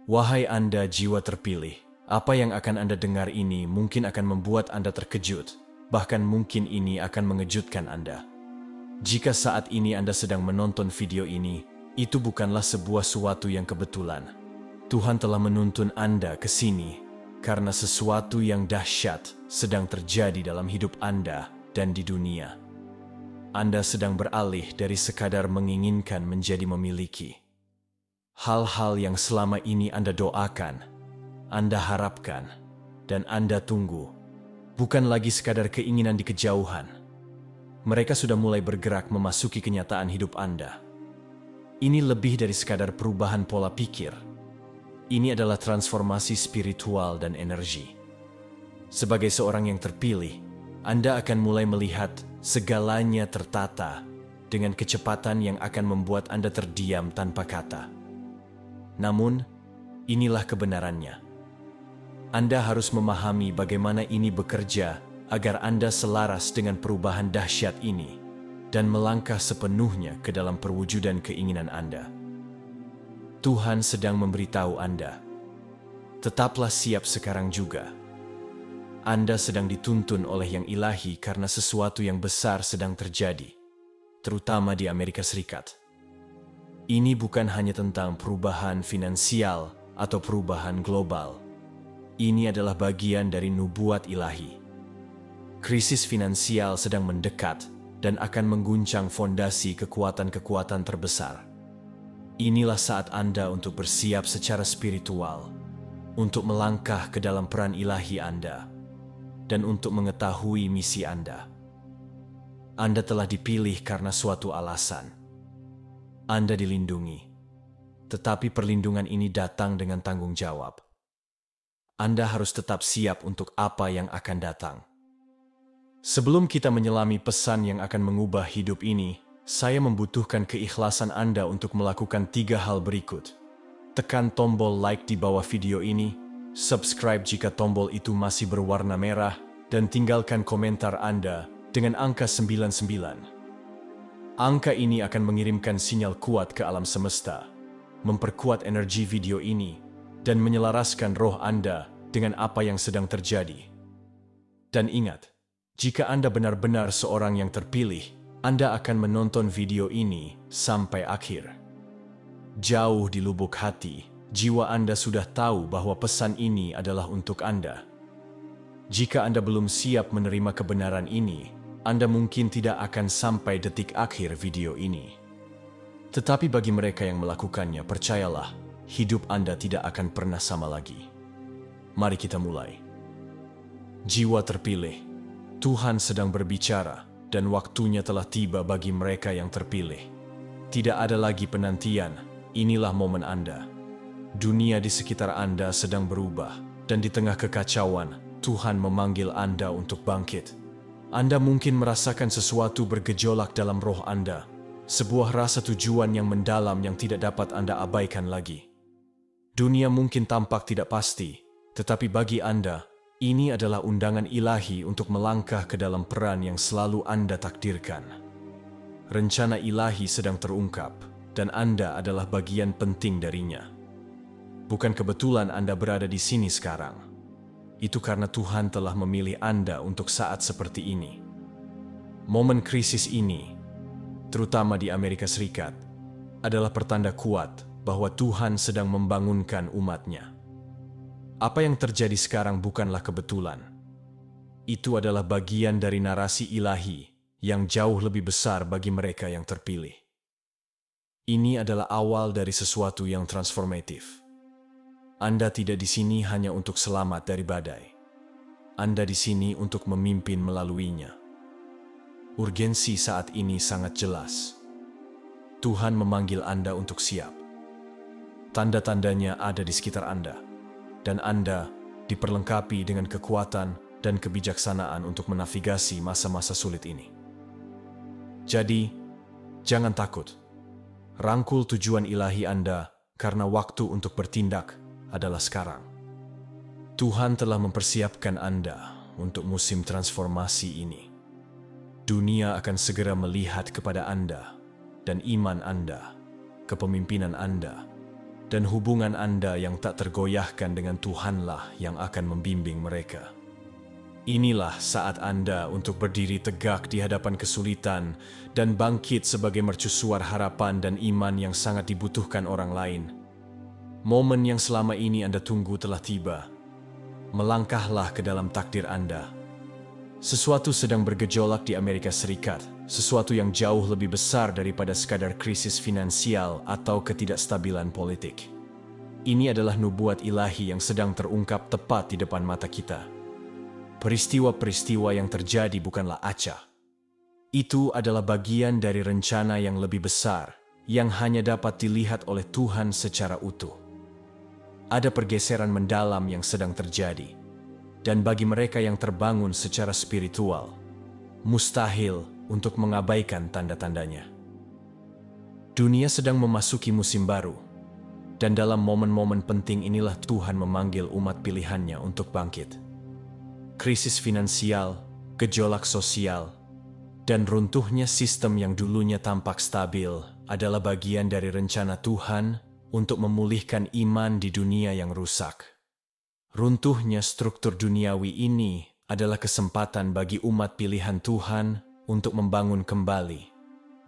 Wahai Anda jiwa terpilih, apa yang akan Anda dengar ini mungkin akan membuat Anda terkejut, bahkan mungkin ini akan mengejutkan Anda. Jika saat ini Anda sedang menonton video ini, itu bukanlah sebuah suatu yang kebetulan. Tuhan telah menuntun Anda ke sini karena sesuatu yang dahsyat sedang terjadi dalam hidup Anda dan di dunia. Anda sedang beralih dari sekadar menginginkan menjadi memiliki. Hal-hal yang selama ini Anda doakan, Anda harapkan, dan Anda tunggu, bukan lagi sekadar keinginan di kejauhan. Mereka sudah mulai bergerak memasuki kenyataan hidup Anda. Ini lebih dari sekadar perubahan pola pikir. Ini adalah transformasi spiritual dan energi. Sebagai seorang yang terpilih, Anda akan mulai melihat segalanya tertata dengan kecepatan yang akan membuat Anda terdiam tanpa kata. Namun, inilah kebenarannya. Anda harus memahami bagaimana ini bekerja agar Anda selaras dengan perubahan dahsyat ini dan melangkah sepenuhnya ke dalam perwujudan keinginan Anda. Tuhan sedang memberitahu Anda, tetaplah siap sekarang juga. Anda sedang dituntun oleh yang ilahi karena sesuatu yang besar sedang terjadi, terutama di Amerika Serikat. Ini bukan hanya tentang perubahan finansial atau perubahan global. Ini adalah bagian dari nubuat ilahi. Krisis finansial sedang mendekat dan akan mengguncang fondasi kekuatan-kekuatan terbesar. Inilah saat Anda untuk bersiap secara spiritual, untuk melangkah ke dalam peran ilahi Anda, dan untuk mengetahui misi Anda. Anda telah dipilih karena suatu alasan. Anda dilindungi, tetapi perlindungan ini datang dengan tanggung jawab. Anda harus tetap siap untuk apa yang akan datang. Sebelum kita menyelami pesan yang akan mengubah hidup ini, saya membutuhkan keikhlasan Anda untuk melakukan 3 hal berikut. Tekan tombol like di bawah video ini, subscribe jika tombol itu masih berwarna merah, dan tinggalkan komentar Anda dengan angka 99. Angka ini akan mengirimkan sinyal kuat ke alam semesta, memperkuat energi video ini, dan menyelaraskan roh Anda dengan apa yang sedang terjadi. Dan ingat, jika Anda benar-benar seorang yang terpilih, Anda akan menonton video ini sampai akhir. Jauh di lubuk hati, jiwa Anda sudah tahu bahwa pesan ini adalah untuk Anda. Jika Anda belum siap menerima kebenaran ini, Anda mungkin tidak akan sampai detik akhir video ini. Tetapi bagi mereka yang melakukannya, percayalah, hidup Anda tidak akan pernah sama lagi. Mari kita mulai. Jiwa terpilih, Tuhan sedang berbicara dan waktunya telah tiba bagi mereka yang terpilih. Tidak ada lagi penantian, inilah momen Anda. Dunia di sekitar Anda sedang berubah dan di tengah kekacauan, Tuhan memanggil Anda untuk bangkit. Anda mungkin merasakan sesuatu bergejolak dalam roh Anda, sebuah rasa tujuan yang mendalam yang tidak dapat Anda abaikan lagi. Dunia mungkin tampak tidak pasti, tetapi bagi Anda, ini adalah undangan ilahi untuk melangkah ke dalam peran yang selalu Anda takdirkan. Rencana ilahi sedang terungkap, dan Anda adalah bagian penting darinya. Bukan kebetulan Anda berada di sini sekarang. Itu karena Tuhan telah memilih Anda untuk saat seperti ini. Momen krisis ini, terutama di Amerika Serikat, adalah pertanda kuat bahwa Tuhan sedang membangunkan umat-Nya. Apa yang terjadi sekarang bukanlah kebetulan. Itu adalah bagian dari narasi ilahi yang jauh lebih besar bagi mereka yang terpilih. Ini adalah awal dari sesuatu yang transformatif. Anda tidak di sini hanya untuk selamat dari badai. Anda di sini untuk memimpin melaluinya. Urgensi saat ini sangat jelas. Tuhan memanggil Anda untuk siap. Tanda-tandanya ada di sekitar Anda, dan Anda diperlengkapi dengan kekuatan dan kebijaksanaan untuk menavigasi masa-masa sulit ini. Jadi, jangan takut. Rangkul tujuan ilahi Anda karena waktu untuk bertindak adalah sekarang. Tuhan telah mempersiapkan Anda untuk musim transformasi ini. Dunia akan segera melihat kepada Anda dan iman Anda, kepemimpinan Anda, dan hubungan Anda yang tak tergoyahkan dengan Tuhanlah yang akan membimbing mereka. Inilah saat Anda untuk berdiri tegak di hadapan kesulitan dan bangkit sebagai mercusuar harapan dan iman yang sangat dibutuhkan orang lain. Momen yang selama ini Anda tunggu telah tiba. Melangkahlah ke dalam takdir Anda. Sesuatu sedang bergejolak di Amerika Serikat, sesuatu yang jauh lebih besar daripada sekadar krisis finansial atau ketidakstabilan politik. Ini adalah nubuat ilahi yang sedang terungkap tepat di depan mata kita. Peristiwa-peristiwa yang terjadi bukanlah acak. Itu adalah bagian dari rencana yang lebih besar, yang hanya dapat dilihat oleh Tuhan secara utuh. Ada pergeseran mendalam yang sedang terjadi, dan bagi mereka yang terbangun secara spiritual, mustahil untuk mengabaikan tanda-tandanya. Dunia sedang memasuki musim baru, dan dalam momen-momen penting inilah Tuhan memanggil umat pilihannya untuk bangkit. Krisis finansial, gejolak sosial, dan runtuhnya sistem yang dulunya tampak stabil adalah bagian dari rencana Tuhan untuk memulihkan iman di dunia yang rusak. Runtuhnya struktur duniawi ini adalah kesempatan bagi umat pilihan Tuhan untuk membangun kembali,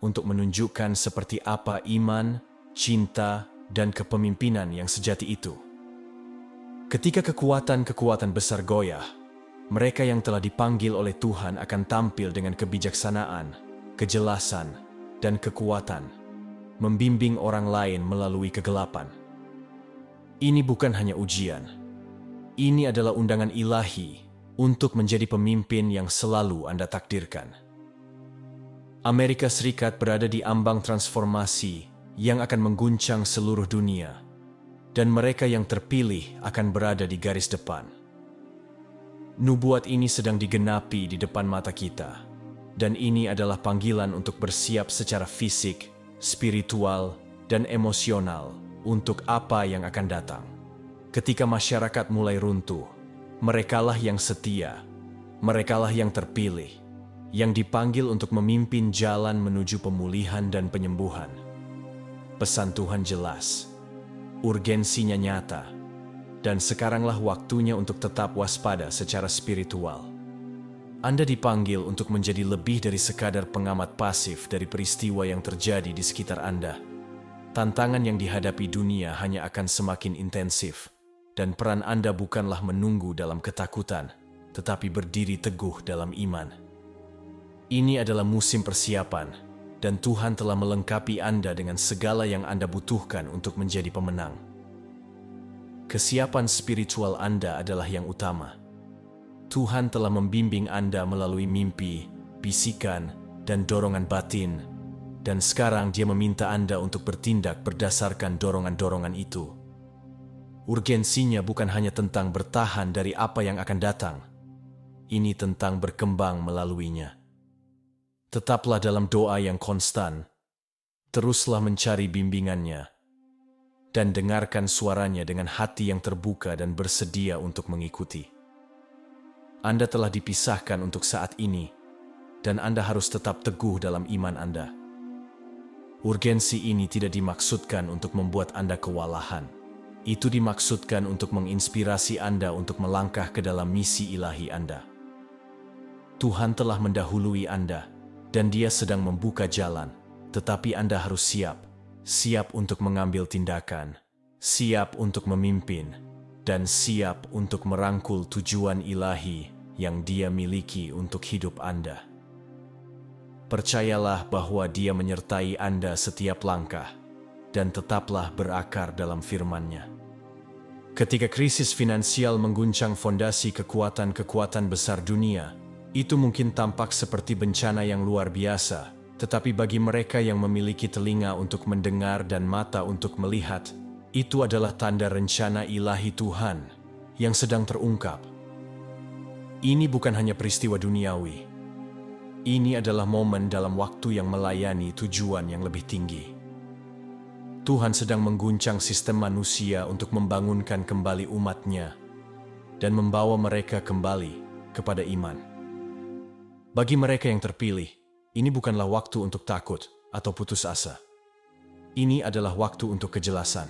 untuk menunjukkan seperti apa iman, cinta, dan kepemimpinan yang sejati itu. Ketika kekuatan-kekuatan besar goyah, mereka yang telah dipanggil oleh Tuhan akan tampil dengan kebijaksanaan, kejelasan, dan kekuatan, membimbing orang lain melalui kegelapan. Ini bukan hanya ujian. Ini adalah undangan ilahi untuk menjadi pemimpin yang selalu Anda takdirkan. Amerika Serikat berada di ambang transformasi yang akan mengguncang seluruh dunia, dan mereka yang terpilih akan berada di garis depan. Nubuat ini sedang digenapi di depan mata kita, dan ini adalah panggilan untuk bersiap secara fisik, spiritual, dan emosional untuk apa yang akan datang. Ketika masyarakat mulai runtuh, merekalah yang setia, merekalah yang terpilih, yang dipanggil untuk memimpin jalan menuju pemulihan dan penyembuhan. Pesan Tuhan jelas, urgensinya nyata, dan sekaranglah waktunya untuk tetap waspada secara spiritual. Anda dipanggil untuk menjadi lebih dari sekadar pengamat pasif dari peristiwa yang terjadi di sekitar Anda. Tantangan yang dihadapi dunia hanya akan semakin intensif, dan peran Anda bukanlah menunggu dalam ketakutan, tetapi berdiri teguh dalam iman. Ini adalah musim persiapan, dan Tuhan telah melengkapi Anda dengan segala yang Anda butuhkan untuk menjadi pemenang. Kesiapan spiritual Anda adalah yang utama. Tuhan telah membimbing Anda melalui mimpi, bisikan, dan dorongan batin, dan sekarang Dia meminta Anda untuk bertindak berdasarkan dorongan-dorongan itu. Urgensinya bukan hanya tentang bertahan dari apa yang akan datang, ini tentang berkembang melaluinya. Tetaplah dalam doa yang konstan, teruslah mencari bimbingannya, dan dengarkan suaranya dengan hati yang terbuka dan bersedia untuk mengikuti. Anda telah dipisahkan untuk saat ini, dan Anda harus tetap teguh dalam iman Anda. Urgensi ini tidak dimaksudkan untuk membuat Anda kewalahan. Itu dimaksudkan untuk menginspirasi Anda untuk melangkah ke dalam misi ilahi Anda. Tuhan telah mendahului Anda, dan Dia sedang membuka jalan, tetapi Anda harus siap untuk mengambil tindakan, siap untuk memimpin, dan siap untuk merangkul tujuan ilahi yang Dia miliki untuk hidup Anda. Percayalah bahwa Dia menyertai Anda setiap langkah, dan tetaplah berakar dalam firman-Nya. Ketika krisis finansial mengguncang fondasi kekuatan-kekuatan besar dunia, itu mungkin tampak seperti bencana yang luar biasa, tetapi bagi mereka yang memiliki telinga untuk mendengar dan mata untuk melihat, itu adalah tanda rencana ilahi Tuhan yang sedang terungkap. Ini bukan hanya peristiwa duniawi. Ini adalah momen dalam waktu yang melayani tujuan yang lebih tinggi. Tuhan sedang mengguncang sistem manusia untuk membangunkan kembali umat-Nya dan membawa mereka kembali kepada iman. Bagi mereka yang terpilih, ini bukanlah waktu untuk takut atau putus asa. Ini adalah waktu untuk kejelasan.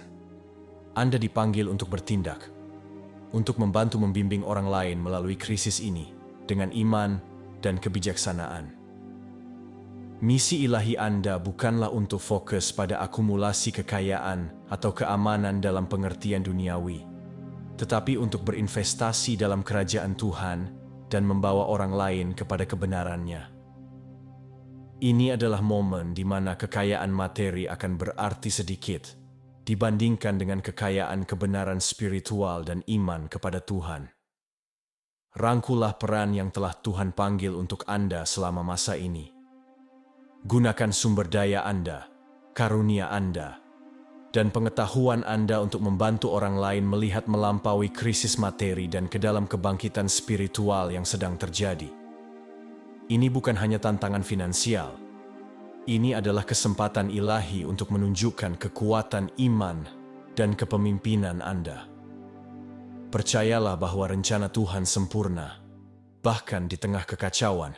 Anda dipanggil untuk bertindak, untuk membantu membimbing orang lain melalui krisis ini dengan iman dan kebijaksanaan. Misi ilahi Anda bukanlah untuk fokus pada akumulasi kekayaan atau keamanan dalam pengertian duniawi, tetapi untuk berinvestasi dalam kerajaan Tuhan dan membawa orang lain kepada kebenarannya. Ini adalah momen di mana kekayaan materi akan berarti sedikit dibandingkan dengan kekayaan kebenaran spiritual dan iman kepada Tuhan. Rangkulah peran yang telah Tuhan panggil untuk Anda selama masa ini. Gunakan sumber daya Anda, karunia Anda, dan pengetahuan Anda untuk membantu orang lain melihat melampaui krisis materi dan ke dalam kebangkitan spiritual yang sedang terjadi. Ini bukan hanya tantangan finansial. Ini adalah kesempatan ilahi untuk menunjukkan kekuatan iman dan kepemimpinan Anda. Percayalah bahwa rencana Tuhan sempurna, bahkan di tengah kekacauan.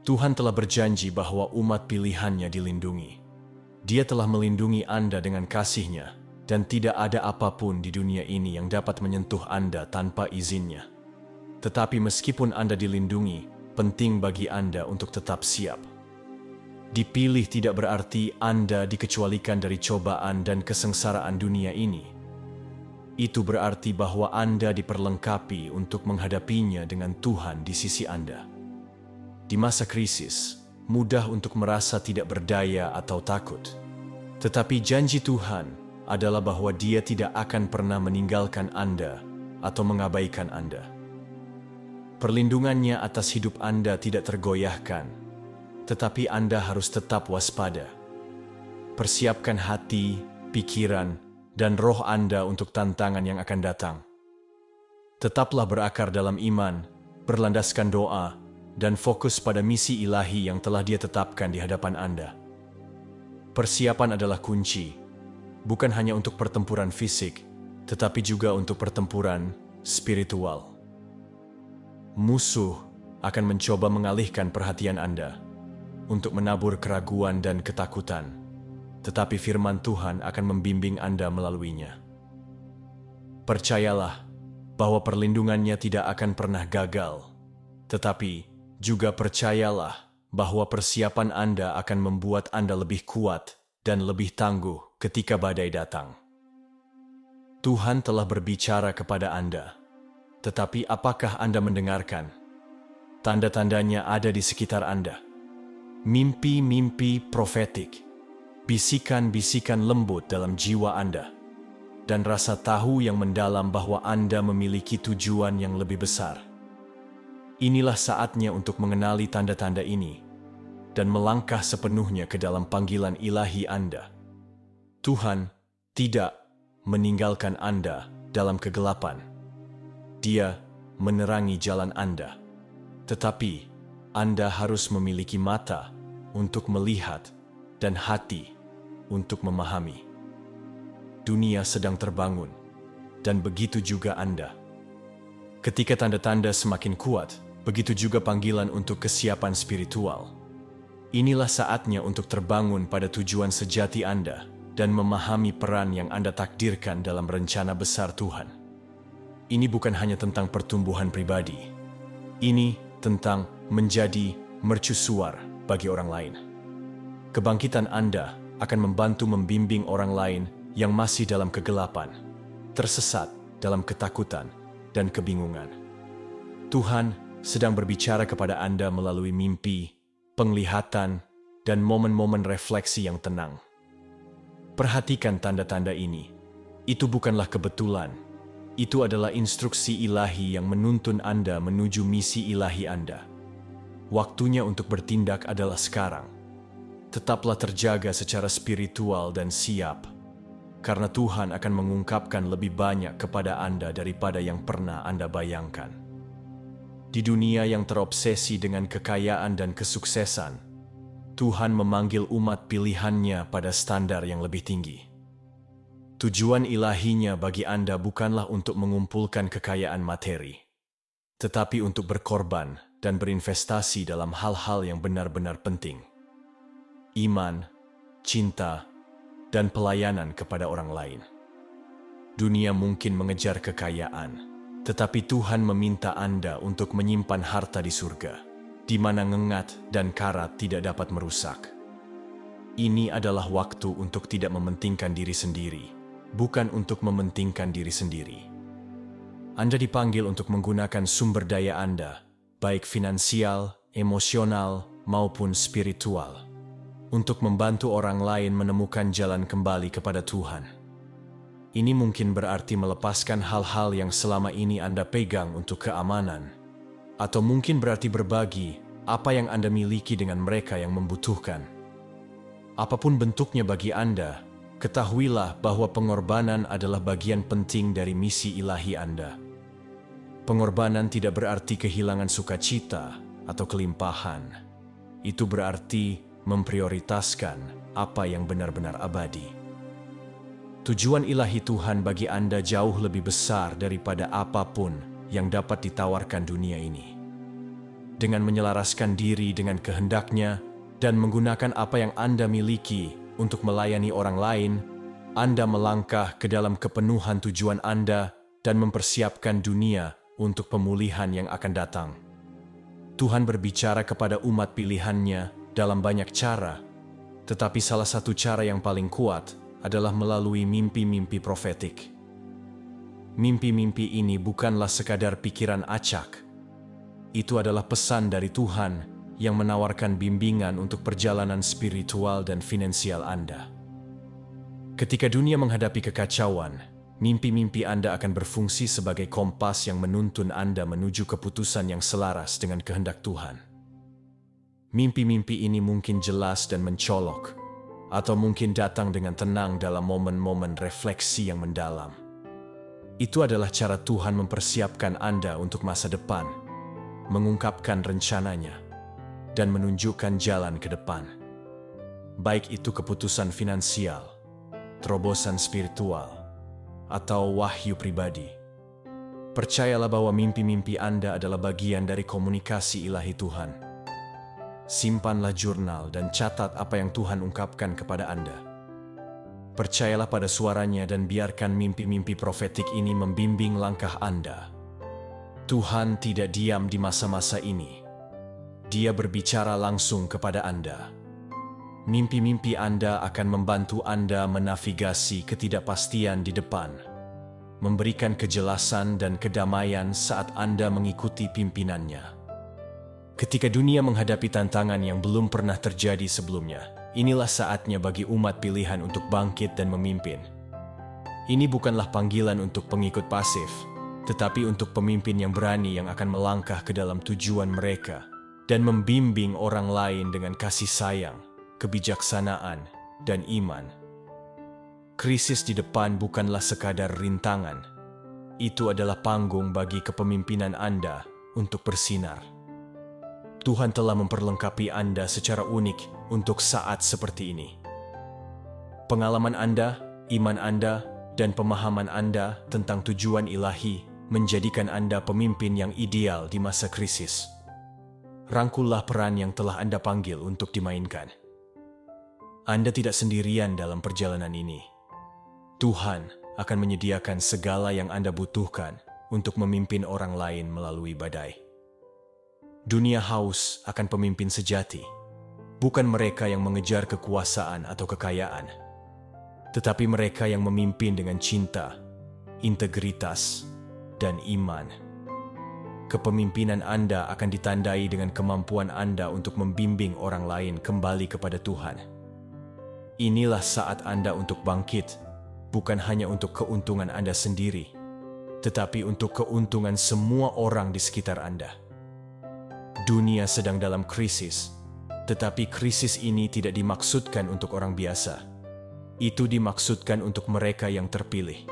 Tuhan telah berjanji bahwa umat pilihannya dilindungi. Dia telah melindungi Anda dengan kasih-Nya, dan tidak ada apapun di dunia ini yang dapat menyentuh Anda tanpa izinnya. Tetapi meskipun Anda dilindungi, penting bagi Anda untuk tetap siap. Dipilih tidak berarti Anda dikecualikan dari cobaan dan kesengsaraan dunia ini. Itu berarti bahwa Anda diperlengkapi untuk menghadapinya dengan Tuhan di sisi Anda. Di masa krisis, mudah untuk merasa tidak berdaya atau takut. Tetapi janji Tuhan adalah bahwa Dia tidak akan pernah meninggalkan Anda atau mengabaikan Anda. Perlindungannya atas hidup Anda tidak tergoyahkan, tetapi Anda harus tetap waspada. Persiapkan hati, pikiran, dan roh Anda untuk tantangan yang akan datang. Tetaplah berakar dalam iman, berlandaskan doa, dan fokus pada misi ilahi yang telah Dia tetapkan di hadapan Anda. Persiapan adalah kunci, bukan hanya untuk pertempuran fisik, tetapi juga untuk pertempuran spiritual. Musuh akan mencoba mengalihkan perhatian Anda untuk menabur keraguan dan ketakutan, tetapi firman Tuhan akan membimbing Anda melaluinya. Percayalah bahwa perlindungannya tidak akan pernah gagal, tetapi juga percayalah bahwa persiapan Anda akan membuat Anda lebih kuat dan lebih tangguh ketika badai datang. Tuhan telah berbicara kepada Anda, tetapi apakah Anda mendengarkan? Tanda-tandanya ada di sekitar Anda. Mimpi-mimpi profetik, bisikan-bisikan lembut dalam jiwa Anda, dan rasa tahu yang mendalam bahwa Anda memiliki tujuan yang lebih besar. Inilah saatnya untuk mengenali tanda-tanda ini dan melangkah sepenuhnya ke dalam panggilan ilahi Anda. Tuhan tidak meninggalkan Anda dalam kegelapan. Dia menerangi jalan Anda. Tetapi Anda harus memiliki mata untuk melihat dan hati untuk memahami. Dunia sedang terbangun, dan begitu juga Anda. Ketika tanda-tanda semakin kuat, begitu juga panggilan untuk kesiapan spiritual. Inilah saatnya untuk terbangun pada tujuan sejati Anda dan memahami peran yang Anda takdirkan dalam rencana besar Tuhan. Ini bukan hanya tentang pertumbuhan pribadi. Ini tentang menjadi mercusuar bagi orang lain. Kebangkitan Anda akan membantu membimbing orang lain yang masih dalam kegelapan, tersesat dalam ketakutan dan kebingungan. Tuhan sedang berbicara kepada Anda melalui mimpi, penglihatan, dan momen-momen refleksi yang tenang. Perhatikan tanda-tanda ini. Itu bukanlah kebetulan. Itu adalah instruksi ilahi yang menuntun Anda menuju misi ilahi Anda. Waktunya untuk bertindak adalah sekarang. Tetaplah terjaga secara spiritual dan siap, karena Tuhan akan mengungkapkan lebih banyak kepada Anda daripada yang pernah Anda bayangkan. Di dunia yang terobsesi dengan kekayaan dan kesuksesan, Tuhan memanggil umat pilihannya pada standar yang lebih tinggi. Tujuan ilahinya bagi Anda bukanlah untuk mengumpulkan kekayaan materi, tetapi untuk berkorban dan berinvestasi dalam hal-hal yang benar-benar penting. Iman, cinta, dan pelayanan kepada orang lain. Dunia mungkin mengejar kekayaan, tetapi Tuhan meminta Anda untuk menyimpan harta di surga, di mana ngengat dan karat tidak dapat merusak. Ini adalah waktu untuk tidak mementingkan diri sendiri, bukan untuk mementingkan diri sendiri. Anda dipanggil untuk menggunakan sumber daya Anda, baik finansial, emosional, maupun spiritual, untuk membantu orang lain menemukan jalan kembali kepada Tuhan. Ini mungkin berarti melepaskan hal-hal yang selama ini Anda pegang untuk keamanan, atau mungkin berarti berbagi apa yang Anda miliki dengan mereka yang membutuhkan. Apapun bentuknya bagi Anda, ketahuilah bahwa pengorbanan adalah bagian penting dari misi ilahi Anda. Pengorbanan tidak berarti kehilangan sukacita atau kelimpahan. Itu berarti memprioritaskan apa yang benar-benar abadi. Tujuan ilahi Tuhan bagi Anda jauh lebih besar daripada apapun yang dapat ditawarkan dunia ini. Dengan menyelaraskan diri dengan kehendaknya dan menggunakan apa yang Anda miliki untuk melayani orang lain, Anda melangkah ke dalam kepenuhan tujuan Anda dan mempersiapkan dunia untuk pemulihan yang akan datang. Tuhan berbicara kepada umat pilihannya dalam banyak cara, tetapi salah satu cara yang paling kuat adalah melalui mimpi-mimpi profetik. Mimpi-mimpi ini bukanlah sekadar pikiran acak. Itu adalah pesan dari Tuhan yang menawarkan bimbingan untuk perjalanan spiritual dan finansial Anda. Ketika dunia menghadapi kekacauan, mimpi-mimpi Anda akan berfungsi sebagai kompas yang menuntun Anda menuju keputusan yang selaras dengan kehendak Tuhan. Mimpi-mimpi ini mungkin jelas dan mencolok, atau mungkin datang dengan tenang dalam momen-momen refleksi yang mendalam. Itu adalah cara Tuhan mempersiapkan Anda untuk masa depan, mengungkapkan rencananya, dan menunjukkan jalan ke depan. Baik itu keputusan finansial, terobosan spiritual, atau wahyu pribadi. Percayalah bahwa mimpi-mimpi Anda adalah bagian dari komunikasi ilahi Tuhan. Simpanlah jurnal dan catat apa yang Tuhan ungkapkan kepada Anda. Percayalah pada suaranya dan biarkan mimpi-mimpi profetik ini membimbing langkah Anda. Tuhan tidak diam di masa-masa ini. Dia berbicara langsung kepada Anda. Mimpi-mimpi Anda akan membantu Anda menavigasi ketidakpastian di depan, memberikan kejelasan dan kedamaian saat Anda mengikuti pimpinannya. Ketika dunia menghadapi tantangan yang belum pernah terjadi sebelumnya, inilah saatnya bagi umat pilihan untuk bangkit dan memimpin. Ini bukanlah panggilan untuk pengikut pasif, tetapi untuk pemimpin yang berani yang akan melangkah ke dalam tujuan mereka dan membimbing orang lain dengan kasih sayang, kebijaksanaan, dan iman. Krisis di depan bukanlah sekadar rintangan. Itu adalah panggung bagi kepemimpinan Anda untuk bersinar. Tuhan telah memperlengkapi Anda secara unik untuk saat seperti ini. Pengalaman Anda, iman Anda, dan pemahaman Anda tentang tujuan ilahi menjadikan Anda pemimpin yang ideal di masa krisis. Rangkullah peran yang telah Anda panggil untuk dimainkan. Anda tidak sendirian dalam perjalanan ini. Tuhan akan menyediakan segala yang Anda butuhkan untuk memimpin orang lain melalui badai. Dunia haus akan pemimpin sejati, bukan mereka yang mengejar kekuasaan atau kekayaan, tetapi mereka yang memimpin dengan cinta, integritas, dan iman. Kepemimpinan Anda akan ditandai dengan kemampuan Anda untuk membimbing orang lain kembali kepada Tuhan. Inilah saat Anda untuk bangkit, bukan hanya untuk keuntungan Anda sendiri, tetapi untuk keuntungan semua orang di sekitar Anda. Dunia sedang dalam krisis, tetapi krisis ini tidak dimaksudkan untuk orang biasa. Itu dimaksudkan untuk mereka yang terpilih.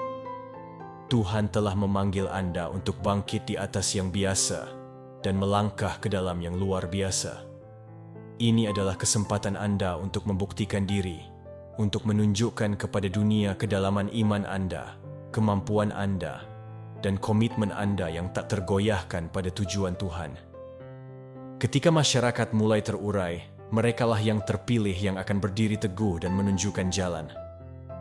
Tuhan telah memanggil Anda untuk bangkit di atas yang biasa dan melangkah ke dalam yang luar biasa. Ini adalah kesempatan Anda untuk membuktikan diri, untuk menunjukkan kepada dunia kedalaman iman Anda, kemampuan Anda, dan komitmen Anda yang tak tergoyahkan pada tujuan Tuhan. Ketika masyarakat mulai terurai, merekalah yang terpilih yang akan berdiri teguh dan menunjukkan jalan.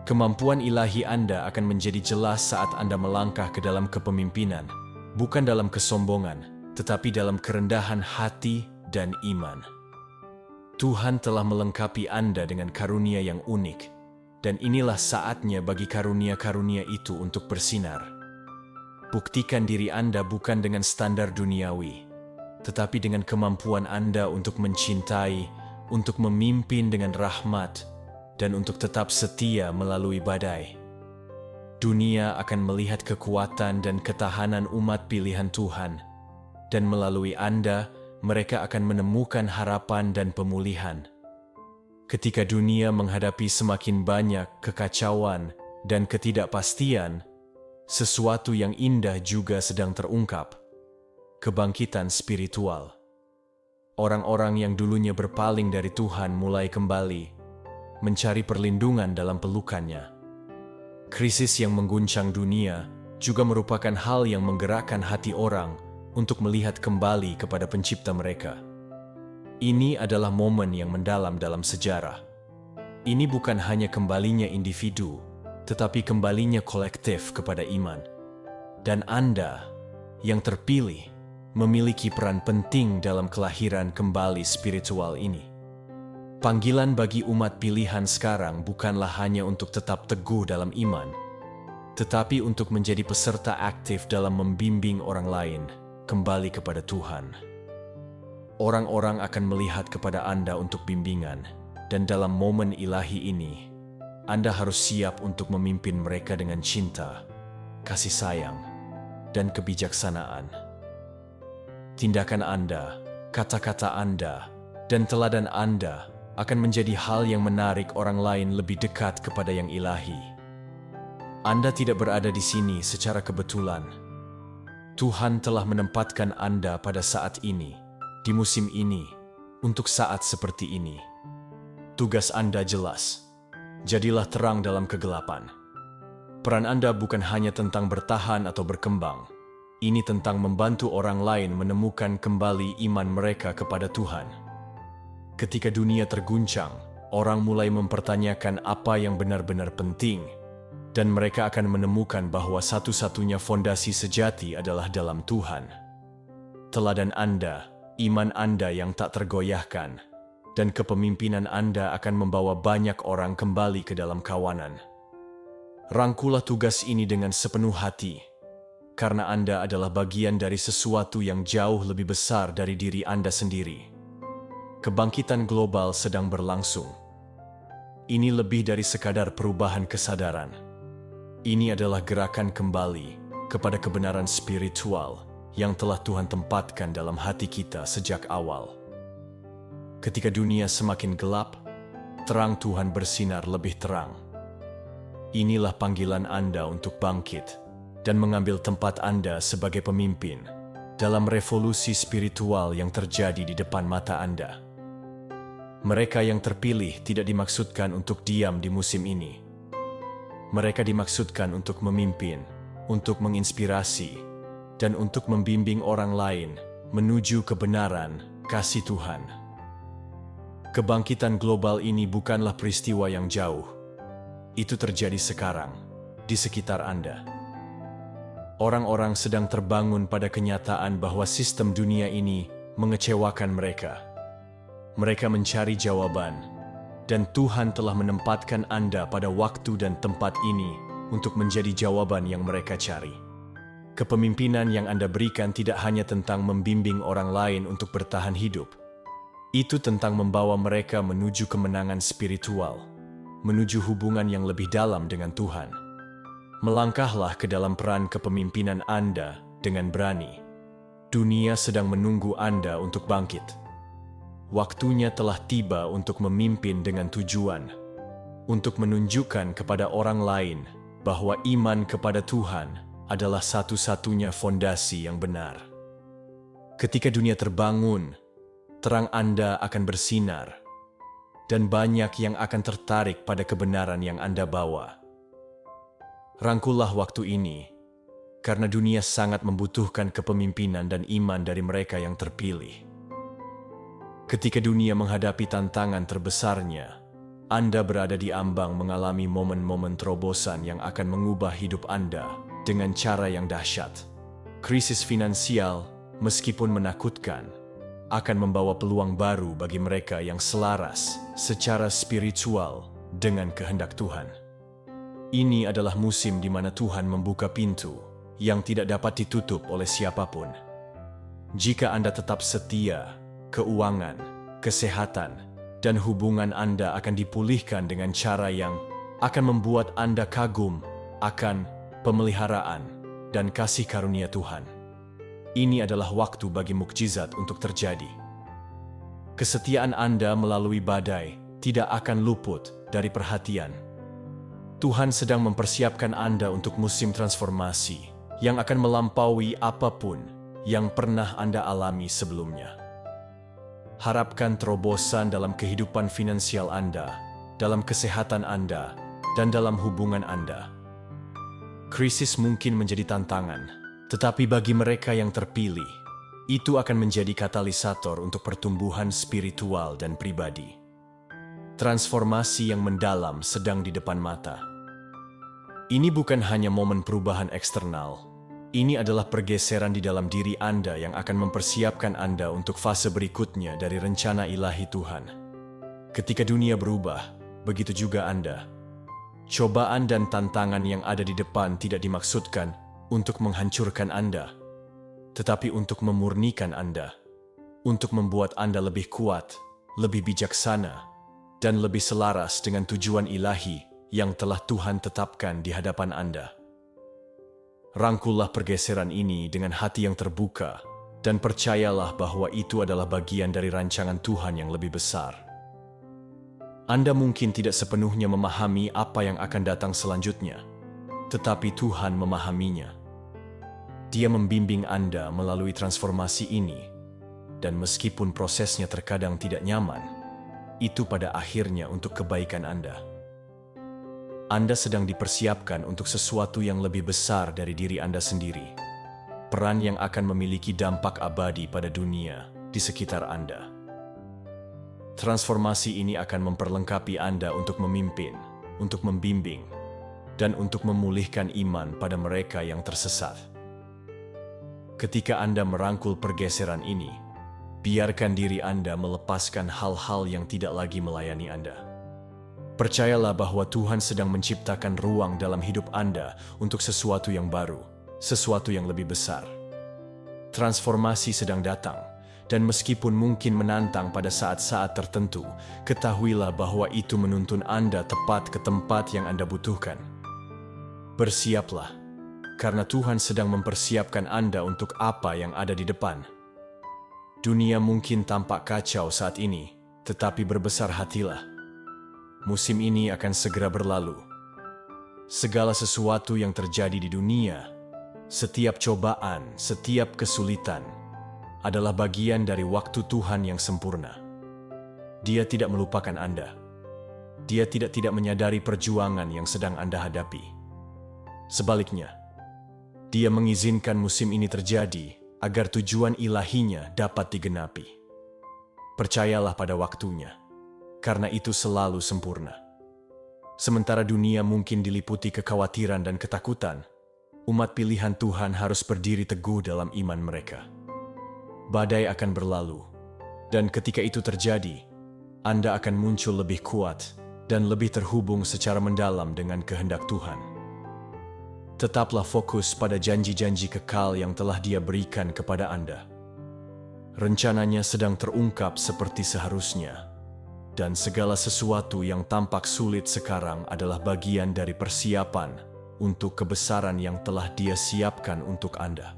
Kemampuan ilahi Anda akan menjadi jelas saat Anda melangkah ke dalam kepemimpinan, bukan dalam kesombongan, tetapi dalam kerendahan hati dan iman. Tuhan telah melengkapi Anda dengan karunia yang unik, dan inilah saatnya bagi karunia-karunia itu untuk bersinar. Buktikan diri Anda bukan dengan standar duniawi, tetapi dengan kemampuan Anda untuk mencintai, untuk memimpin dengan rahmat, dan untuk tetap setia melalui badai. Dunia akan melihat kekuatan dan ketahanan umat pilihan Tuhan, dan melalui Anda, mereka akan menemukan harapan dan pemulihan. Ketika dunia menghadapi semakin banyak kekacauan dan ketidakpastian, sesuatu yang indah juga sedang terungkap. Kebangkitan spiritual. Orang-orang yang dulunya berpaling dari Tuhan mulai kembali mencari perlindungan dalam pelukannya. Krisis yang mengguncang dunia juga merupakan hal yang menggerakkan hati orang untuk melihat kembali kepada pencipta mereka. Ini adalah momen yang mendalam dalam sejarah. Ini bukan hanya kembalinya individu, tetapi kembalinya kolektif kepada iman. Dan Anda, yang terpilih, memiliki peran penting dalam kelahiran kembali spiritual ini. Panggilan bagi umat pilihan sekarang bukanlah hanya untuk tetap teguh dalam iman, tetapi untuk menjadi peserta aktif dalam membimbing orang lain kembali kepada Tuhan. Orang-orang akan melihat kepada Anda untuk bimbingan, dan dalam momen ilahi ini, Anda harus siap untuk memimpin mereka dengan cinta, kasih sayang, dan kebijaksanaan. Tindakan Anda, kata-kata Anda, dan teladan Anda akan menjadi hal yang menarik orang lain lebih dekat kepada yang ilahi. Anda tidak berada di sini secara kebetulan. Tuhan telah menempatkan Anda pada saat ini, di musim ini, untuk saat seperti ini. Tugas Anda jelas. Jadilah terang dalam kegelapan. Peran Anda bukan hanya tentang bertahan atau berkembang. Ini tentang membantu orang lain menemukan kembali iman mereka kepada Tuhan. Ketika dunia terguncang, orang mulai mempertanyakan apa yang benar-benar penting, dan mereka akan menemukan bahwa satu-satunya fondasi sejati adalah dalam Tuhan. Teladan Anda, iman Anda yang tak tergoyahkan, dan kepemimpinan Anda akan membawa banyak orang kembali ke dalam kawanan. Rangkulah tugas ini dengan sepenuh hati, karena Anda adalah bagian dari sesuatu yang jauh lebih besar dari diri Anda sendiri. Kebangkitan global sedang berlangsung. Ini lebih dari sekadar perubahan kesadaran. Ini adalah gerakan kembali kepada kebenaran spiritual yang telah Tuhan tempatkan dalam hati kita sejak awal. Ketika dunia semakin gelap, terang Tuhan bersinar lebih terang. Inilah panggilan Anda untuk bangkit dan mengambil tempat Anda sebagai pemimpin dalam revolusi spiritual yang terjadi di depan mata Anda. Mereka yang terpilih tidak dimaksudkan untuk diam di musim ini. Mereka dimaksudkan untuk memimpin, untuk menginspirasi, dan untuk membimbing orang lain menuju kebenaran kasih Tuhan. Kebangkitan global ini bukanlah peristiwa yang jauh. Itu terjadi sekarang, di sekitar Anda. Orang-orang sedang terbangun pada kenyataan bahwa sistem dunia ini mengecewakan mereka. Mereka mencari jawaban, dan Tuhan telah menempatkan Anda pada waktu dan tempat ini untuk menjadi jawaban yang mereka cari. Kepemimpinan yang Anda berikan tidak hanya tentang membimbing orang lain untuk bertahan hidup. Itu tentang membawa mereka menuju kemenangan spiritual, menuju hubungan yang lebih dalam dengan Tuhan. Melangkahlah ke dalam peran kepemimpinan Anda dengan berani. Dunia sedang menunggu Anda untuk bangkit. Waktunya telah tiba untuk memimpin dengan tujuan, untuk menunjukkan kepada orang lain bahwa iman kepada Tuhan adalah satu-satunya fondasi yang benar. Ketika dunia terbangun, terang Anda akan bersinar, dan banyak yang akan tertarik pada kebenaran yang Anda bawa. Rangkullah waktu ini, karena dunia sangat membutuhkan kepemimpinan dan iman dari mereka yang terpilih. Ketika dunia menghadapi tantangan terbesarnya, Anda berada di ambang mengalami momen-momen terobosan yang akan mengubah hidup Anda dengan cara yang dahsyat. Krisis finansial, meskipun menakutkan, akan membawa peluang baru bagi mereka yang selaras secara spiritual dengan kehendak Tuhan. Ini adalah musim di mana Tuhan membuka pintu yang tidak dapat ditutup oleh siapapun. Jika Anda tetap setia, keuangan, kesehatan, dan hubungan Anda akan dipulihkan dengan cara yang akan membuat Anda kagum akan pemeliharaan dan kasih karunia Tuhan. Ini adalah waktu bagi mukjizat untuk terjadi. Kesetiaan Anda melalui badai tidak akan luput dari perhatian. Tuhan sedang mempersiapkan Anda untuk musim transformasi yang akan melampaui apapun yang pernah Anda alami sebelumnya. Harapkan terobosan dalam kehidupan finansial Anda, dalam kesehatan Anda, dan dalam hubungan Anda. Krisis mungkin menjadi tantangan, tetapi bagi mereka yang terpilih, itu akan menjadi katalisator untuk pertumbuhan spiritual dan pribadi. Transformasi yang mendalam sedang di depan mata. Ini bukan hanya momen perubahan eksternal. Ini adalah pergeseran di dalam diri Anda yang akan mempersiapkan Anda untuk fase berikutnya dari rencana ilahi Tuhan. Ketika dunia berubah, begitu juga Anda. Cobaan dan tantangan yang ada di depan tidak dimaksudkan untuk menghancurkan Anda, tetapi untuk memurnikan Anda, untuk membuat Anda lebih kuat, lebih bijaksana, dan lebih selaras dengan tujuan ilahi yang telah Tuhan tetapkan di hadapan Anda. Rangkullah pergeseran ini dengan hati yang terbuka dan percayalah bahwa itu adalah bagian dari rancangan Tuhan yang lebih besar. Anda mungkin tidak sepenuhnya memahami apa yang akan datang selanjutnya, tetapi Tuhan memahaminya. Dia membimbing Anda melalui transformasi ini, dan meskipun prosesnya terkadang tidak nyaman, itu pada akhirnya untuk kebaikan Anda. Anda sedang dipersiapkan untuk sesuatu yang lebih besar dari diri Anda sendiri. Peran yang akan memiliki dampak abadi pada dunia di sekitar Anda. Transformasi ini akan memperlengkapi Anda untuk memimpin, untuk membimbing, dan untuk memulihkan iman pada mereka yang tersesat. Ketika Anda merangkul pergeseran ini, biarkan diri Anda melepaskan hal-hal yang tidak lagi melayani Anda. Percayalah bahwa Tuhan sedang menciptakan ruang dalam hidup Anda untuk sesuatu yang baru, sesuatu yang lebih besar. Transformasi sedang datang, dan meskipun mungkin menantang pada saat-saat tertentu, ketahuilah bahwa itu menuntun Anda tepat ke tempat yang Anda butuhkan. Bersiaplah, karena Tuhan sedang mempersiapkan Anda untuk apa yang ada di depan. Dunia mungkin tampak kacau saat ini, tetapi berbesar hatilah. Musim ini akan segera berlalu. Segala sesuatu yang terjadi di dunia, setiap cobaan, setiap kesulitan, adalah bagian dari waktu Tuhan yang sempurna. Dia tidak melupakan Anda. Dia tidak menyadari perjuangan yang sedang Anda hadapi. Sebaliknya, Dia mengizinkan musim ini terjadi agar tujuan ilahinya dapat digenapi. Percayalah pada waktunya, karena itu selalu sempurna. Sementara dunia mungkin diliputi kekhawatiran dan ketakutan, umat pilihan Tuhan harus berdiri teguh dalam iman mereka. Badai akan berlalu, dan ketika itu terjadi, Anda akan muncul lebih kuat dan lebih terhubung secara mendalam dengan kehendak Tuhan. Tetaplah fokus pada janji-janji kekal yang telah Dia berikan kepada Anda. Rencananya sedang terungkap seperti seharusnya, dan segala sesuatu yang tampak sulit sekarang adalah bagian dari persiapan untuk kebesaran yang telah Dia siapkan untuk Anda.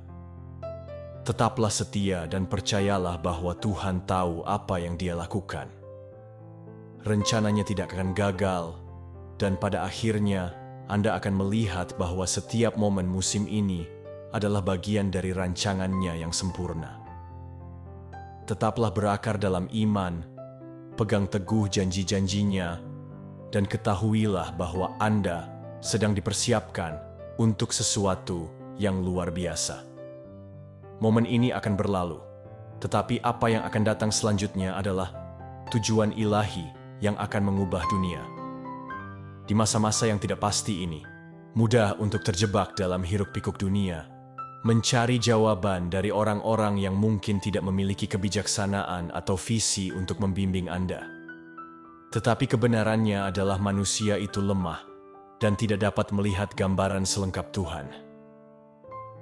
Tetaplah setia dan percayalah bahwa Tuhan tahu apa yang Dia lakukan. Rencananya tidak akan gagal, dan pada akhirnya Anda akan melihat bahwa setiap momen musim ini adalah bagian dari rancangannya yang sempurna. Tetaplah berakar dalam iman, pegang teguh janji-janjinya, dan ketahuilah bahwa Anda sedang dipersiapkan untuk sesuatu yang luar biasa. Momen ini akan berlalu, tetapi apa yang akan datang selanjutnya adalah tujuan ilahi yang akan mengubah dunia. Di masa-masa yang tidak pasti ini, mudah untuk terjebak dalam hiruk-pikuk dunia, mencari jawaban dari orang-orang yang mungkin tidak memiliki kebijaksanaan atau visi untuk membimbing Anda. Tetapi kebenarannya adalah manusia itu lemah dan tidak dapat melihat gambaran selengkap Tuhan.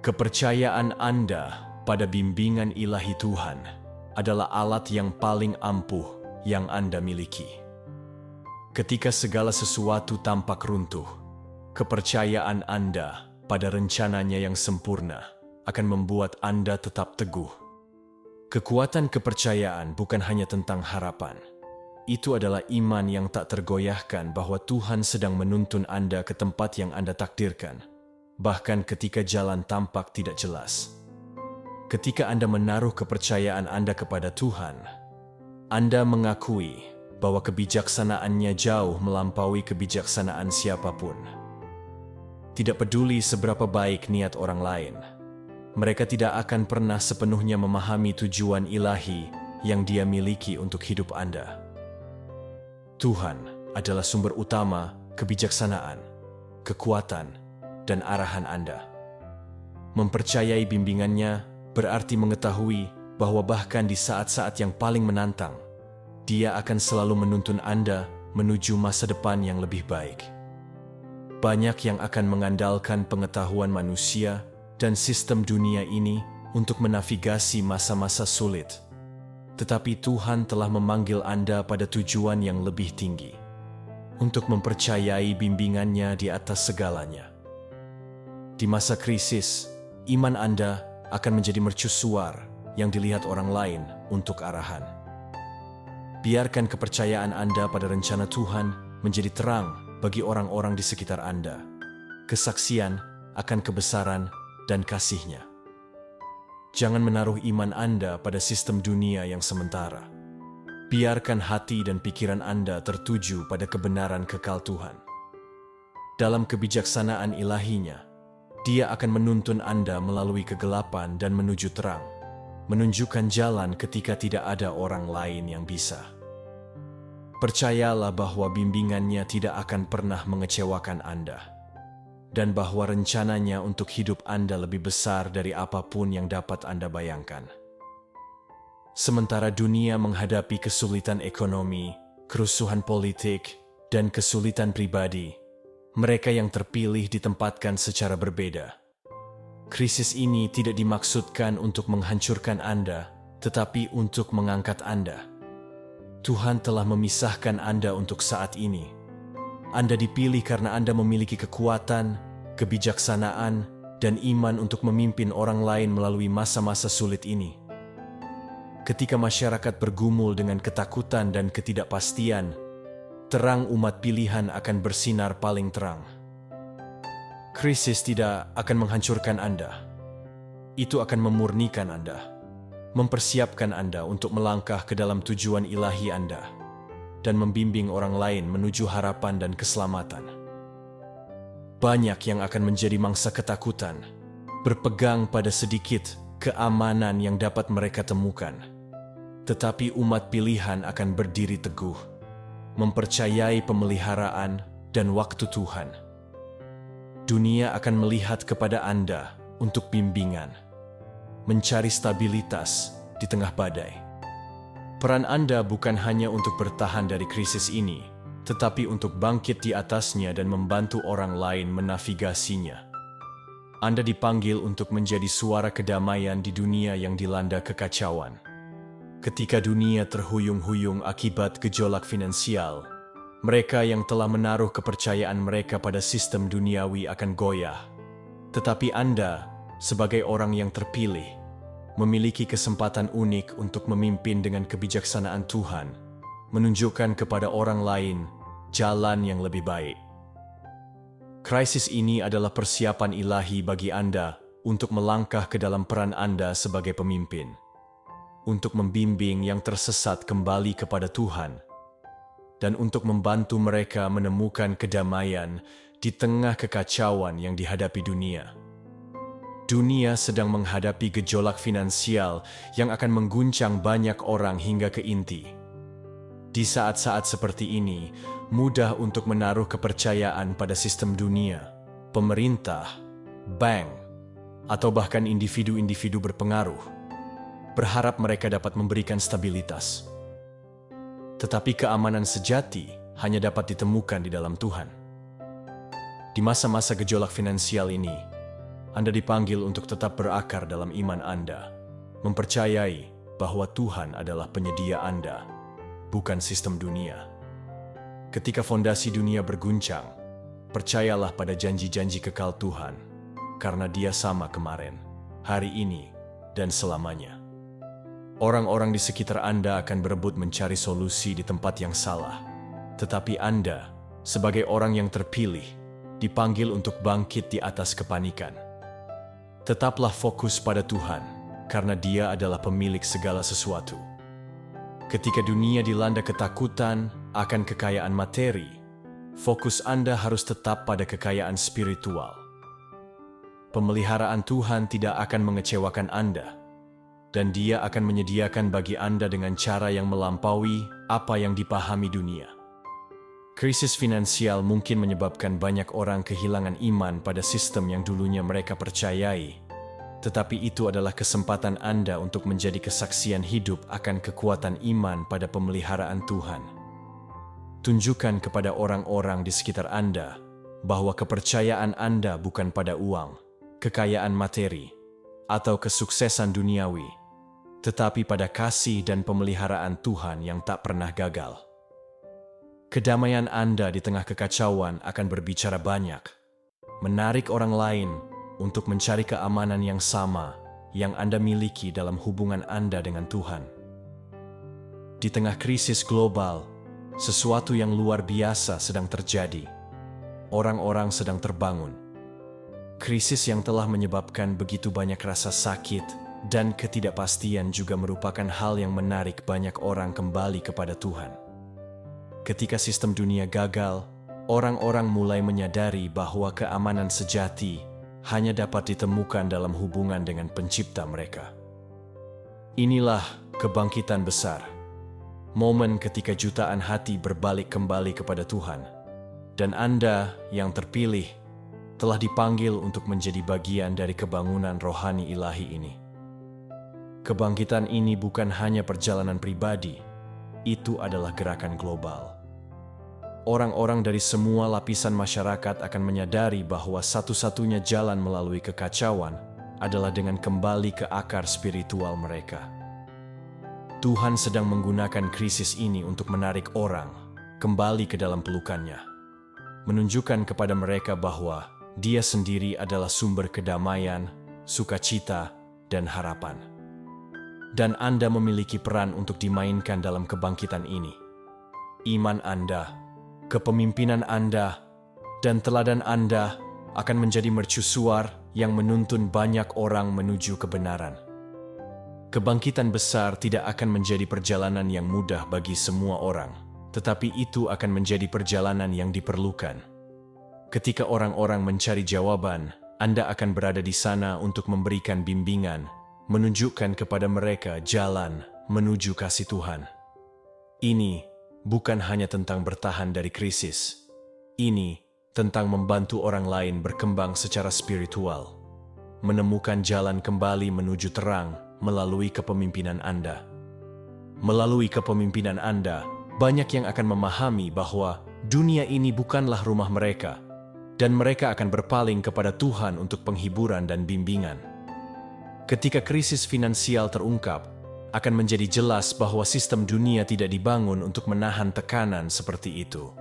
Kepercayaan Anda pada bimbingan ilahi Tuhan adalah alat yang paling ampuh yang Anda miliki. Ketika segala sesuatu tampak runtuh, kepercayaan Anda pada rencananya yang sempurna akan membuat Anda tetap teguh. Kekuatan kepercayaan bukan hanya tentang harapan. Itu adalah iman yang tak tergoyahkan bahwa Tuhan sedang menuntun Anda ke tempat yang Anda takdirkan, bahkan ketika jalan tampak tidak jelas. Ketika Anda menaruh kepercayaan Anda kepada Tuhan, Anda mengakui bahwa kebijaksanaannya jauh melampaui kebijaksanaan siapapun. Tidak peduli seberapa baik niat orang lain, mereka tidak akan pernah sepenuhnya memahami tujuan ilahi yang Dia miliki untuk hidup Anda. Tuhan adalah sumber utama kebijaksanaan, kekuatan, dan arahan Anda. Mempercayai bimbingannya berarti mengetahui bahwa bahkan di saat-saat yang paling menantang, Dia akan selalu menuntun Anda menuju masa depan yang lebih baik. Banyak yang akan mengandalkan pengetahuan manusia dan sistem dunia ini untuk menavigasi masa-masa sulit. Tetapi Tuhan telah memanggil Anda pada tujuan yang lebih tinggi, untuk mempercayai bimbingannya di atas segalanya. Di masa krisis, iman Anda akan menjadi mercusuar yang dilihat orang lain untuk arahan. Biarkan kepercayaan Anda pada rencana Tuhan menjadi terang bagi orang-orang di sekitar Anda, kesaksian akan kebesaran dan kasih-Nya. Jangan menaruh iman Anda pada sistem dunia yang sementara. Biarkan hati dan pikiran Anda tertuju pada kebenaran kekal Tuhan. Dalam kebijaksanaan ilahi-Nya, Dia akan menuntun Anda melalui kegelapan dan menuju terang, menunjukkan jalan ketika tidak ada orang lain yang bisa. Percayalah bahwa bimbingannya tidak akan pernah mengecewakan Anda, dan bahwa rencananya untuk hidup Anda lebih besar dari apapun yang dapat Anda bayangkan. Sementara dunia menghadapi kesulitan ekonomi, kerusuhan politik, dan kesulitan pribadi, mereka yang terpilih ditempatkan secara berbeda. Krisis ini tidak dimaksudkan untuk menghancurkan Anda, tetapi untuk mengangkat Anda. Tuhan telah memisahkan Anda untuk saat ini. Anda dipilih karena Anda memiliki kekuatan, kebijaksanaan, dan iman untuk memimpin orang lain melalui masa-masa sulit ini. Ketika masyarakat bergumul dengan ketakutan dan ketidakpastian, terang umat pilihan akan bersinar paling terang. Krisis tidak akan menghancurkan Anda. Itu akan memurnikan Anda, mempersiapkan Anda untuk melangkah ke dalam tujuan ilahi Anda, dan membimbing orang lain menuju harapan dan keselamatan. Banyak yang akan menjadi mangsa ketakutan, berpegang pada sedikit keamanan yang dapat mereka temukan. Tetapi umat pilihan akan berdiri teguh, mempercayai pemeliharaan dan waktu Tuhan. Dunia akan melihat kepada Anda untuk bimbingan, mencari stabilitas di tengah badai. Peran Anda bukan hanya untuk bertahan dari krisis ini, tetapi untuk bangkit di atasnya dan membantu orang lain menavigasinya. Anda dipanggil untuk menjadi suara kedamaian di dunia yang dilanda kekacauan. Ketika dunia terhuyung-huyung akibat gejolak finansial, mereka yang telah menaruh kepercayaan mereka pada sistem duniawi akan goyah. Tetapi Anda, sebagai orang yang terpilih, memiliki kesempatan unik untuk memimpin dengan kebijaksanaan Tuhan, menunjukkan kepada orang lain jalan yang lebih baik. Krisis ini adalah persiapan ilahi bagi Anda untuk melangkah ke dalam peran Anda sebagai pemimpin, untuk membimbing yang tersesat kembali kepada Tuhan, dan untuk membantu mereka menemukan kedamaian di tengah kekacauan yang dihadapi dunia. Dunia sedang menghadapi gejolak finansial yang akan mengguncang banyak orang hingga ke inti. Di saat-saat seperti ini, mudah untuk menaruh kepercayaan pada sistem dunia, pemerintah, bank, atau bahkan individu-individu berpengaruh, berharap mereka dapat memberikan stabilitas. Tetapi keamanan sejati hanya dapat ditemukan di dalam Tuhan. Di masa-masa gejolak finansial ini, Anda dipanggil untuk tetap berakar dalam iman Anda, mempercayai bahwa Tuhan adalah penyedia Anda, bukan sistem dunia. Ketika fondasi dunia berguncang, percayalah pada janji-janji kekal Tuhan, karena Dia sama kemarin, hari ini, dan selamanya. Orang-orang di sekitar Anda akan berebut mencari solusi di tempat yang salah, tetapi Anda, sebagai orang yang terpilih, dipanggil untuk bangkit di atas kepanikan. Tetaplah fokus pada Tuhan, karena Dia adalah pemilik segala sesuatu. Ketika dunia dilanda ketakutan akan kekayaan materi, fokus Anda harus tetap pada kekayaan spiritual. Pemeliharaan Tuhan tidak akan mengecewakan Anda, dan Dia akan menyediakan bagi Anda dengan cara yang melampaui apa yang dipahami dunia. Krisis finansial mungkin menyebabkan banyak orang kehilangan iman pada sistem yang dulunya mereka percayai, tetapi itu adalah kesempatan Anda untuk menjadi kesaksian hidup akan kekuatan iman pada pemeliharaan Tuhan. Tunjukkan kepada orang-orang di sekitar Anda bahwa kepercayaan Anda bukan pada uang, kekayaan materi, atau kesuksesan duniawi, tetapi pada kasih dan pemeliharaan Tuhan yang tak pernah gagal. Kedamaian Anda di tengah kekacauan akan berbicara banyak, menarik orang lain untuk mencari keamanan yang sama yang Anda miliki dalam hubungan Anda dengan Tuhan. Di tengah krisis global, sesuatu yang luar biasa sedang terjadi. Orang-orang sedang terbangun. Krisis yang telah menyebabkan begitu banyak rasa sakit dan ketidakpastian juga merupakan hal yang menarik banyak orang kembali kepada Tuhan. Ketika sistem dunia gagal, orang-orang mulai menyadari bahwa keamanan sejati hanya dapat ditemukan dalam hubungan dengan Pencipta mereka. Inilah kebangkitan besar, momen ketika jutaan hati berbalik kembali kepada Tuhan, dan Anda yang terpilih telah dipanggil untuk menjadi bagian dari kebangunan rohani ilahi ini. Kebangkitan ini bukan hanya perjalanan pribadi, itu adalah gerakan global. Orang-orang dari semua lapisan masyarakat akan menyadari bahwa satu-satunya jalan melalui kekacauan adalah dengan kembali ke akar spiritual mereka. Tuhan sedang menggunakan krisis ini untuk menarik orang kembali ke dalam pelukannya, menunjukkan kepada mereka bahwa Dia sendiri adalah sumber kedamaian, sukacita, dan harapan. Dan Anda memiliki peran untuk dimainkan dalam kebangkitan ini. Iman Anda, kepemimpinan Anda, dan teladan Anda akan menjadi mercusuar yang menuntun banyak orang menuju kebenaran. Kebangkitan besar tidak akan menjadi perjalanan yang mudah bagi semua orang, tetapi itu akan menjadi perjalanan yang diperlukan. Ketika orang-orang mencari jawaban, Anda akan berada di sana untuk memberikan bimbingan, menunjukkan kepada mereka jalan menuju kasih Tuhan. Ini bukan hanya tentang bertahan dari krisis. Ini tentang membantu orang lain berkembang secara spiritual, menemukan jalan kembali menuju terang melalui kepemimpinan Anda. Melalui kepemimpinan Anda, banyak yang akan memahami bahwa dunia ini bukanlah rumah mereka, dan mereka akan berpaling kepada Tuhan untuk penghiburan dan bimbingan. Ketika krisis finansial terungkap, akan menjadi jelas bahwa sistem dunia tidak dibangun untuk menahan tekanan seperti itu.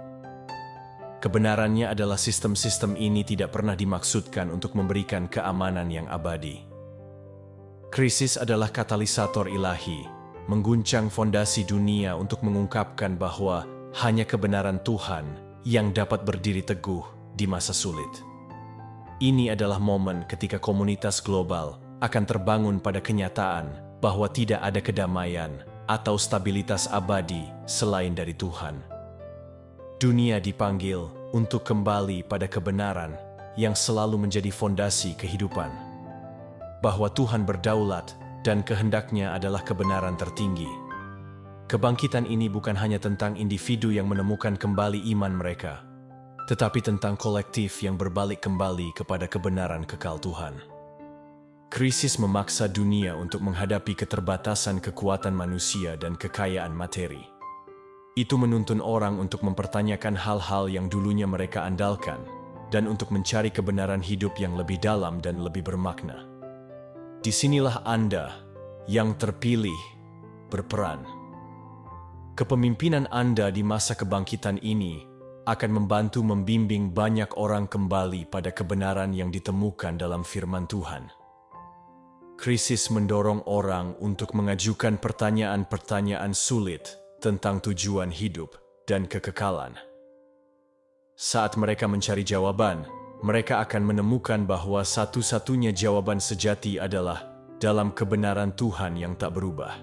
Kebenarannya adalah sistem-sistem ini tidak pernah dimaksudkan untuk memberikan keamanan yang abadi. Krisis adalah katalisator ilahi, mengguncang fondasi dunia untuk mengungkapkan bahwa hanya kebenaran Tuhan yang dapat berdiri teguh di masa sulit. Ini adalah momen ketika komunitas global akan terbangun pada kenyataan bahwa tidak ada kedamaian atau stabilitas abadi selain dari Tuhan. Dunia dipanggil untuk kembali pada kebenaran yang selalu menjadi fondasi kehidupan. Bahwa Tuhan berdaulat dan kehendaknya adalah kebenaran tertinggi. Kebangkitan ini bukan hanya tentang individu yang menemukan kembali iman mereka, tetapi tentang kolektif yang berbalik kembali kepada kebenaran kekal Tuhan. Krisis memaksa dunia untuk menghadapi keterbatasan kekuatan manusia dan kekayaan materi. Itu menuntun orang untuk mempertanyakan hal-hal yang dulunya mereka andalkan dan untuk mencari kebenaran hidup yang lebih dalam dan lebih bermakna. Disinilah Anda yang terpilih berperan. Kepemimpinan Anda di masa kebangkitan ini akan membantu membimbing banyak orang kembali pada kebenaran yang ditemukan dalam firman Tuhan. Krisis mendorong orang untuk mengajukan pertanyaan-pertanyaan sulit tentang tujuan hidup dan kekekalan. Saat mereka mencari jawaban, mereka akan menemukan bahwa satu-satunya jawaban sejati adalah dalam kebenaran Tuhan yang tak berubah.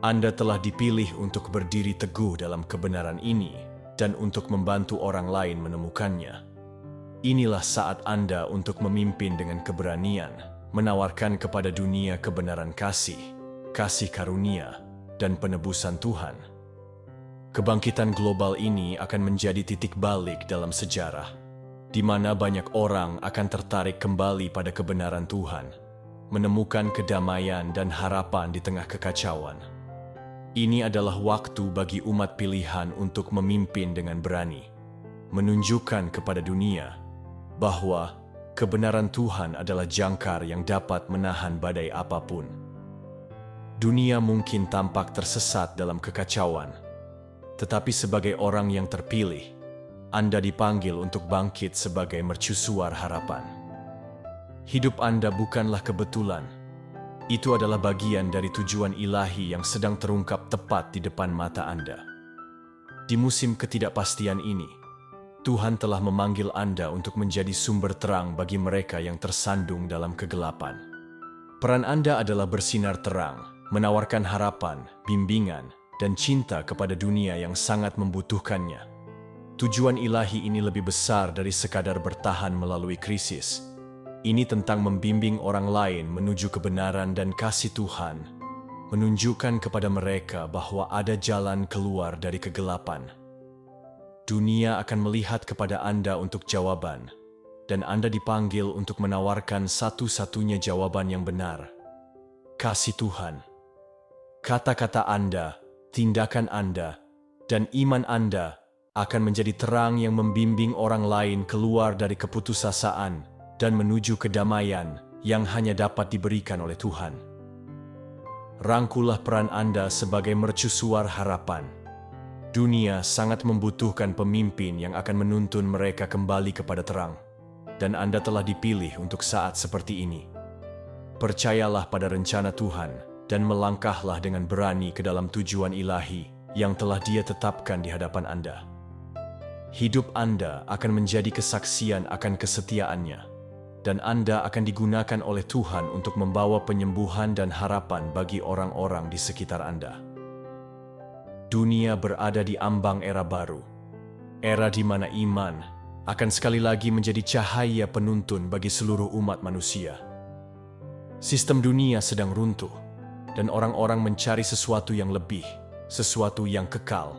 Anda telah dipilih untuk berdiri teguh dalam kebenaran ini dan untuk membantu orang lain menemukannya. Inilah saat Anda untuk memimpin dengan keberanian, menawarkan kepada dunia kebenaran kasih, kasih karunia, dan penebusan Tuhan. Kebangkitan global ini akan menjadi titik balik dalam sejarah, di mana banyak orang akan tertarik kembali pada kebenaran Tuhan, menemukan kedamaian dan harapan di tengah kekacauan. Ini adalah waktu bagi umat pilihan untuk memimpin dengan berani, menunjukkan kepada dunia bahwa kebenaran Tuhan adalah jangkar yang dapat menahan badai apapun. Dunia mungkin tampak tersesat dalam kekacauan, tetapi sebagai orang yang terpilih, Anda dipanggil untuk bangkit sebagai mercusuar harapan. Hidup Anda bukanlah kebetulan. Itu adalah bagian dari tujuan ilahi yang sedang terungkap tepat di depan mata Anda. Di musim ketidakpastian ini, Tuhan telah memanggil Anda untuk menjadi sumber terang bagi mereka yang tersandung dalam kegelapan. Peran Anda adalah bersinar terang, menawarkan harapan, bimbingan, dan cinta kepada dunia yang sangat membutuhkannya. Tujuan ilahi ini lebih besar dari sekadar bertahan melalui krisis. Ini tentang membimbing orang lain menuju kebenaran dan kasih Tuhan, menunjukkan kepada mereka bahwa ada jalan keluar dari kegelapan. Dunia akan melihat kepada Anda untuk jawaban, dan Anda dipanggil untuk menawarkan satu-satunya jawaban yang benar. Kasih Tuhan. Kata-kata Anda, tindakan Anda, dan iman Anda akan menjadi terang yang membimbing orang lain keluar dari keputusasaan dan menuju kedamaian yang hanya dapat diberikan oleh Tuhan. Rangkulah peran Anda sebagai mercusuar harapan. Dunia sangat membutuhkan pemimpin yang akan menuntun mereka kembali kepada terang, dan Anda telah dipilih untuk saat seperti ini. Percayalah pada rencana Tuhan dan melangkahlah dengan berani ke dalam tujuan ilahi yang telah Dia tetapkan di hadapan Anda. Hidup Anda akan menjadi kesaksian akan kesetiaannya, dan Anda akan digunakan oleh Tuhan untuk membawa penyembuhan dan harapan bagi orang-orang di sekitar Anda. Dunia berada di ambang era baru, era di mana iman akan sekali lagi menjadi cahaya penuntun bagi seluruh umat manusia. Sistem dunia sedang runtuh, dan orang-orang mencari sesuatu yang lebih, sesuatu yang kekal,